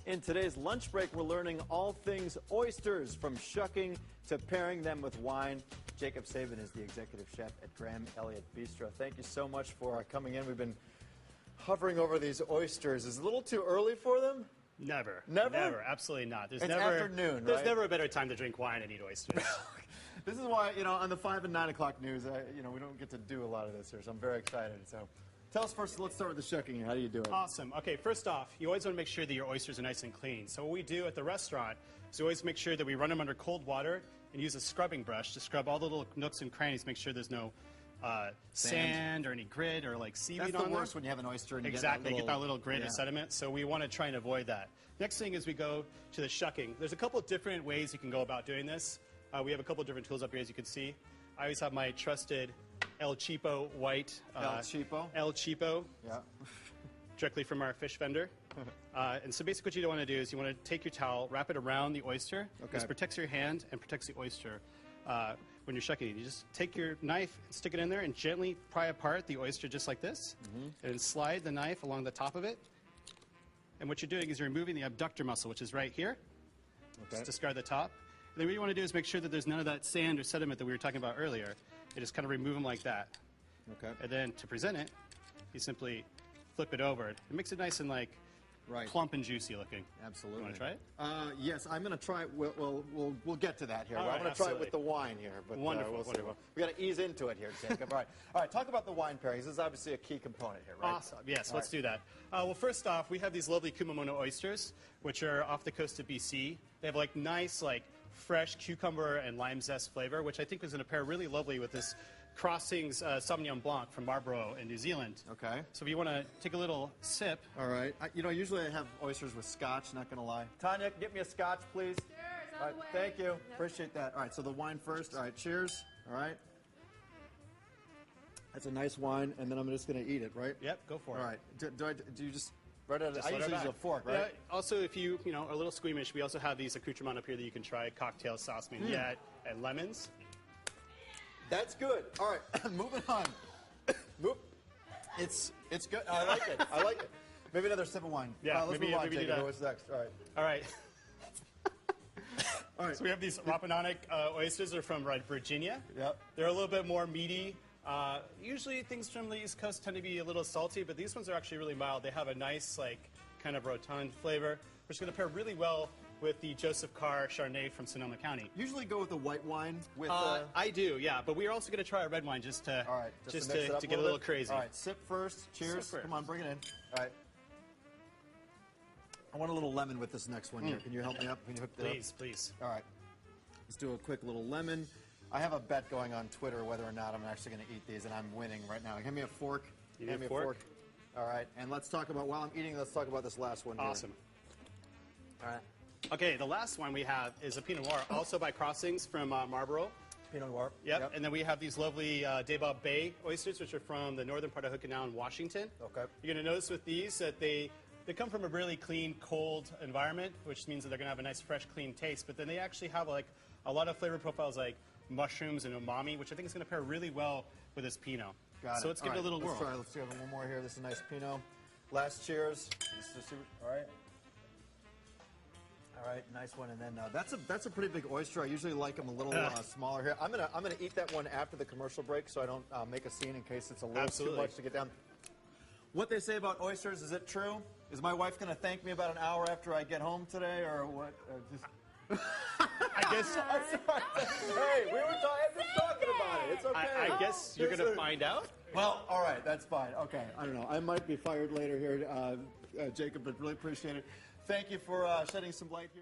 In today's lunch break, we're learning all things oysters, from shucking to pairing them with wine. Jacab Saben is the executive chef at Graham Elliott Bistro. Thank you so much for coming in. We've been hovering over these oysters. Is it a little too early for them? Never. Never? Never. Absolutely not. It's afternoon, right? There's never a better time to drink wine and eat oysters. This is why, on the 5 and 9 o'clock news, we don't get to do a lot of this here, so I'm very excited. So tell us first, let's start with the shucking. How do you do it? Awesome. Okay, first off, you always want to make sure that your oysters are nice and clean. So what we do at the restaurant is we always make sure that we run them under cold water and use a scrubbing brush to scrub all the little nooks and crannies, make sure there's no sand or any grit or like seaweed on there. That's the worst when you have an oyster and you get that little grit or sediment, so we want to try and avoid that. Next thing is we go to the shucking. There's a couple of different ways you can go about doing this. We have a couple of different tools up here, as you can see. I always have my trusted El Cheapo white. El Cheapo? El Cheapo. Yeah. Directly from our fish vendor. And so basically what you want to do is you want to take your towel, wrap it around the oyster. Okay. This protects your hand and protects the oyster when you're shucking it. You just take your knife and stick it in there and gently pry apart the oyster just like this. And slide the knife along the top of it. And what you're doing is you're removing the abductor muscle, which is right here. Just discard the top. And then what you want to do is make sure that there's none of that sand or sediment that we were talking about earlier. You just kind of remove them like that. And then to present it, you simply flip it over. It makes it nice and plump and juicy looking. Absolutely. You want to try it? Yes, I'm going to try it. We'll get to that here. All right, I'm going to try it with the wine here. But, wonderful, we'll wonderful. We got to ease into it here, Jacob. All right, talk about the wine pairings. This is obviously a key component here, right? Awesome. Yes, let's do that. Well, first off, we have these lovely Kumamono oysters, which are off the coast of BC. They have nice, fresh cucumber and lime zest flavor, which I think is going to pair really lovely with this Crossings Sauvignon Blanc from Marlborough in New Zealand. Okay. So if you want to take a little sip. All right. Usually I have oysters with scotch, not going to lie. Tanya, get me a scotch, please. Cheers, all right, thank you. Appreciate that. All right, so the wine first. All right, cheers. All right. That's a nice wine, and then I'm just going to eat it, right? Yep, go for it. All right. Do you just... Right out of, I usually use a fork, right? Yeah, also, if you are a little squeamish, we also have these accoutrements up here that you can try: cocktail sauce, mignonette, and lemons. That's good. All right, moving on. It's good. I like it. I like it. Maybe another sip of wine. Yeah, let's move on. Maybe do that. What's next? All right. All right. All right. So we have these Rappahannock oysters. They're from Virginia. Yep. They're a little bit more meaty. Usually things from the East Coast tend to be a little salty, but these ones are actually really mild. They have a nice, kind of rotund flavor, which is going to pair really well with the Joseph Carr Chardonnay from Sonoma County. Usually go with a white wine with... I do, yeah, but we're also going to try a red wine just to get a little crazy. All right, sip first. Cheers. Sip first. Come on, bring it in. All right. I want a little lemon with this next one here. Can you help me up? Can you hook that up? Please. All right. Let's do a quick little lemon. I have a bet going on Twitter whether or not I'm actually going to eat these, and I'm winning right now. Hand me a fork. You need a fork? All right, and let's talk about, while I'm eating, let's talk about this last one here. Awesome. All right. Okay, the last one we have is a Pinot Noir, also by Crossings from Marlborough. Pinot Noir. Yep, and then we have these lovely Dabob Bay oysters, which are from the northern part of Hookanaw, Washington. Okay. You're going to notice with these that they come from a really clean, cold environment, which means that they're going to have a nice, fresh, clean taste, but then they actually have a lot of flavor profiles like mushrooms and umami, which I think is going to pair really well with this Pinot. Got it. So let's give it a little whirl. Let's do one more here. This is a nice Pinot. Last cheers. All right. All right, nice one. And then that's a pretty big oyster. I usually like them a little smaller here. I'm gonna eat that one after the commercial break, so I don't make a scene in case it's a little too much to get down. What they say about oysters, is it true? Is my wife gonna thank me about an hour after I get home today, or what? I guess. Hey, we were just talking about it. It's okay. I guess you're going to find out? Well, all right, that's fine. Okay, I don't know. I might be fired later here, Jacob, but really appreciate it. Thank you for shedding some light here.